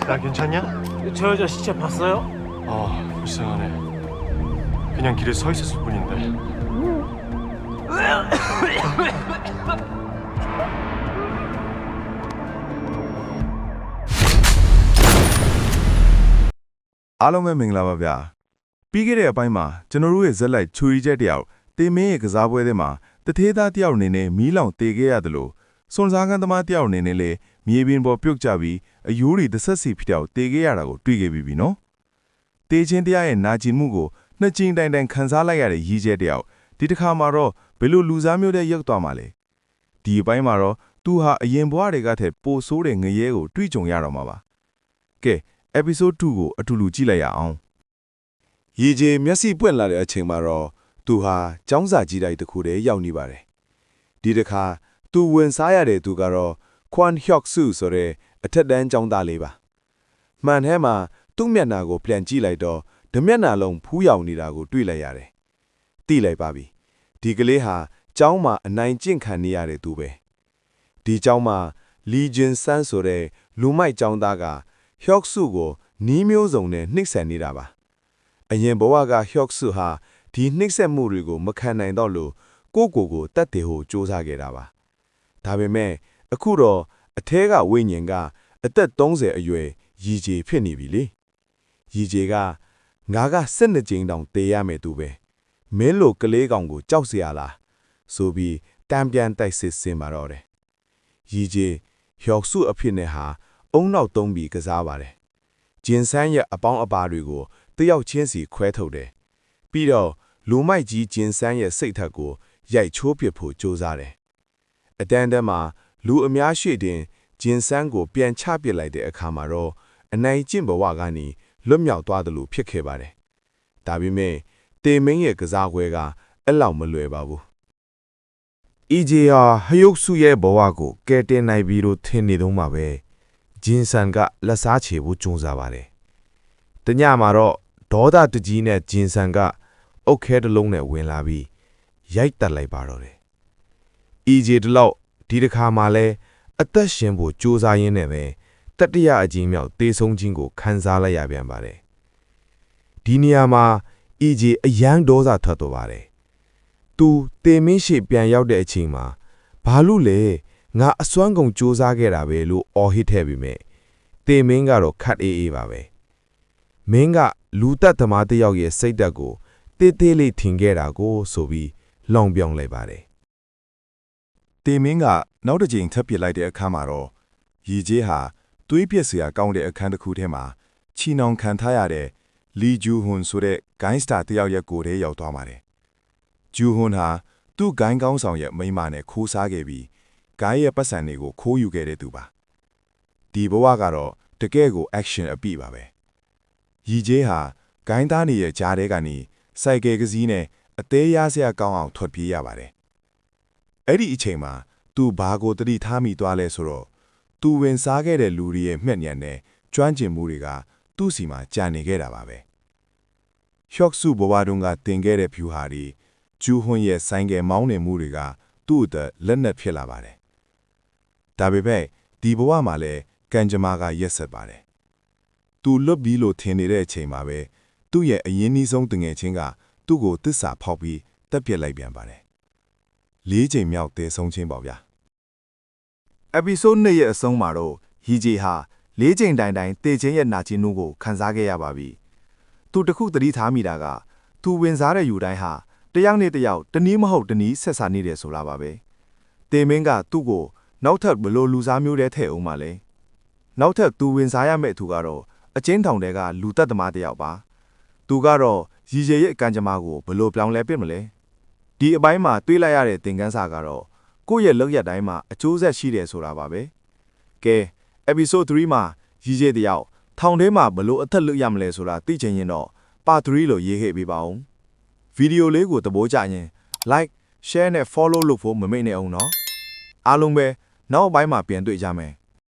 나 괜찮냐? 저 여자 시체 봤어요? 불쌍하네. 그냥 길에 서 있었을 뿐인데.အားလုံးပဲမင်္ဂလာပါဗျာပြီးခဲ့တဲ့အပိုင်းမှာကျွန်တော်တို့ရဲ့ဇက်လိုက်ချူရီချက်တယောက်တေမင်းရဲ့ကစားပွဲထဲမှာတထေးသားတယောက်အနေနဲ့မီးလောင်တေခဲ့ရတယ်လို့စွန်စားကန်သမားတယောက်အနေနဲ့လည်းမြေပြင်ပေါ်ပြုတ်ကျပြီးအယိုးတွေတစ်ဆက်စီဖြစ်တော့တေခဲ့ရတာကိုတွေ့ခဲ့ပြီနော်တေချင်းတရားရဲ့နာကျင်မှုကိုနှစ်ကျင်းတိုင်တိုင်ခံစားလိုက်ရတဲ့ရည်ချက်တယောက်ဒီတစ်ခါမှာတော့ဘယ်လိုလူစားမျိုးတဲ့ရောက်သွားမှာလဲဒီအပိုင်းမှာတော့သူဟာအရင်ဘဝတွေကထက်ပိုဆိုးတဲ့ငရဲကိုတွေ့ကြုံရတော့မှာပါကဲepisode 2ကိုအတူတူကြည့်လိုက်ရအောင်ရေကြီးမျက်စိပွင့်လာတဲ့အချိန်မှာတော့သူဟာကျောင်းစာကြီးတိုက်တစ်ခုတည်းရောက်နေပါတယ်ဒီတစ်ခါသူဝင်စားရတဲ့သူကတော့ Kwon Hyuk Soo ဆိုတဲ့အထက်တန်းကျောင်းသားလေးပါမှန်ထဲမှာသူ့မျက်နှာကိုပြန်ကြည့်လိုက်တော့ဓမျက်နှာလုံးဖူးယောင်နေတာကိုတွေ့လိုက်ရတယ်သိလိုက်ပါပြီဒီကလေးဟာကျောင်းမှာအနိုင်ကျင့်ခံနေရတဲ့သူပဲဒီကျောင်းမှာ Lee Jin San ဆိုတဲ့လူမိုက်ကျောင်းသားကHyuk Soo ကိုနီးမျိုးစုံနဲ့နှိပ်စက်နေတာပါအရင်ဘဝကHyuk Sooဟာဒီနှိပ်စက်မှုတွေကိုမခံနိုင်တော့လို့ကိုတတ်တယ်ဟိုစူးစမ်းခဲ့တာပါဒါပေမဲ့အခုတော့အထဲကဝိညာဉ်ကအသက်30အရွယ်ရည်ကြီးဖြစ်နေပြီလေရည်ကြီးကငါက12ကြိမ်တောင်တေးရမယ်သူပဲမင်းလိုကလေးကောင်ကိုကြောက်เสียရလားဆိုပြီးတံပြန်တိုက်စစ်စင်ပါတော့တယ်ရည်ကြီးHyuk Sooအဖြစ်နဲ့ဟာအုံနောက်သုံးပြီးကစားပါတယ်ဂျင်ဆန်းရဲ့အပေါင်းအပါတွေကိုတယောက်ချင်းစီခွဲထုတ်တယ်ပြီးတော့လူမိုက်ကြီးဂျင်ဆန်းရဲ့စိတ်ထက်ကိုရိုက်ချိုးပစ်ဖို့ကြိုးစားတယ်အတန်းတန်းမှာလူအများရှိတင်ဂျင်ဆန်းကိုပြန်ချပစ်လိုက်တဲ့အခါမှာတော့အနိုင်ကျင့်ဘဝကနေလွတ်မြောက်သွားတယ်လို့ဖြစ်ခဲ့ပါတယ်ဒါပေမဲ့တေမင်းရဲ့ကစားပွဲကအဲ့လောက်မလွယ်ပါဘူးEJဟာHyuk Sooရဲ့ဘဝကိုကယ်တင်နိုင်ပြီလို့ထင်နေတော့မှာပဲဂျင်ဆန်ကလက်စားချေဖို့ကြိုးစားပါတယ်။တညမှာတော့ဒေါသတကြီးနဲ့ဂျင်ဆန်ကအုတ်ခဲတစ်လုံးနဲ့ဝင်လာပြီးရိုက်တက်လိုက်ပါတော့တယ်။ EJ တလောက်ဒီတစ်ခါမှလည်းအသက်ရှင်ဖို့ကြိုးစားရင်းနဲ့ပဲတတိယအကြီးမြောက်တေဆုံးခြင်းကိုခံစားလိုက်ရပြန်ပါတယ်။ဒီနေရာမှာ EJ အယမ်းဒေါသထွက်သွားပါတယ်။သူတေမင်းရှိပြန်ရောက်တဲ့အချိန်မှာဘာလို့လဲငါအစွမ်းကုန်စူးစမ်းခဲ့တာပဲလို့အော်ဟစ်ထဲပြီမဲ့တေမင်းကတော့ခတ်အေးပါပဲမင်းကလူတက်သမားတစ်ယောက်ရဲ့စိတ်ဓာတ်ကိုတေးသေးလေးထင်ခဲ့တာကိုဆိုပြီးလောင်ပြောင်းလိုက်ပါတယ်တေမင်းကနောက်တစ်ကြိမ်ထပ်ပစ်လိုက်တဲ့အခါမှာတော့ရီကျေးဟာသွေးပြက်စရာကောင်းတဲ့အခန်းတစ်ခုထဲမှာချီနှောင်ခံထားရတဲ့လီဂျူဟွန်ဆိုတဲ့ဂိုင်းစတာတစ်ယောက်ရဲ့ကိုယ်ထဲရောက်သွားပါတယ်ဂျူဟွန်ဟာသူ့ဂိုင်းကောင်းဆောင်ရဲ့မိန်းမနဲ့ခိုးစားခဲ့ပြီးဂိုင်းရဲ့ပတ်စံတွေကိုခိုးယူခဲ့တဲ့သူပါဒီဘဝကတော့တကယ်ကို action အပြည့်ပါပဲရီကျေးဟာဂိုင်းသားနေရဲ့ကြားထဲကနေစိုက်ကယ်ကစီးနဲ့အသေးရစရာကောင်းအောင်ထွက်ပြေးရပါတယ်အဲ့ဒီအချိန်မှာသူဘာကိုတတိထားမိသွားလဲဆိုတော့သူဝင်စားခဲ့တဲ့လူတွေရဲ့မှက်ညံနဲ့ကျွမ်းကျင်မှုတွေကသူ့စီမှာကြာနေခဲ့တာပါပဲHyuk Sooဘဝတုန်းကတင်ခဲ့တဲ့ဖြူဟာဒီဂျူဟွန်ရဲ့ဆိုင်ကယ်မောင်းနေမှုတွေကသူ့အတွက်လက်နက်ဖြစ်လာပါတယ်ဒါပေမဲ့ဒီဘဝမှာလည်းကံကြမ္မာကရက်ဆက်ပါတယ်။သူလွတ်ပြီးလို့ထင်နေတဲ့အချိန်မှာပဲသူ့ရဲ့အရင်နှီးဆုံးတငယ်ချင်းကသူ့ကိုတစ္ဆာဖောက်ပြီးတက်ပြစ်လိုက်ပြန်ပါတယ်။၄ချိန်မြောက်တည်ဆုံးချင်းပေါ့ဗျာ။ episode 2ရဲ့အဆုံးမှာတော့ရီဂျီဟာ၄ချိန်တိုင်တိုင်တည်ချင်းရဲ့နာကျင်မှုကိုခံစားခဲ့ရပါပြီ။သူတခုသတိထားမိတာကသူဝင်စားတဲ့ယူတိုင်းဟာတယောက်နဲ့တယောက်တနည်းမဟုတ်တနည်းဆက်ဆံနေတယ်ဆိုတာပါပဲ။တေမင်းကသူ့ကိုနောက်ထပ်ဘလို့လူစားမျိုးတဲ့ထဲ့အောင်ပါလဲနောက်ထပ်သူဝင်စားရမယ့်သူကတော့အချင်းထောင်တွေကလူတက်သမားတယောက်ပါသူကတော့ရီရရဲ့အကံကြမ္မာကိုဘလို့ပြောင်းလဲပြစ်မလဲဒီအပိုင်းမှာတွေးလိုက်ရတဲ့သင်ခန်းစာကတော့ကိုယ့်ရဲ့လောက်ရတိုင်းမှာအကျိုးဆက်ရှိတယ်ဆိုတာပါပဲကဲ episode 3မှာရီရတယောက်ထောင်ထဲမှာဘလို့အသက်လွတ်ရမလဲဆိုတာသိချင်ရင်တော့ပါ3လို့ရေးခဲ့ပေးပါဦးဗီဒီယိုလေးကိုသဘောကျရင် like share နဲ့ follow လုပ်ဖို့မမေ့နဲ့အောင်နော်အားလုံးပဲနောက်ပိုင်းမှာပြန်တွေ့ကြမယ်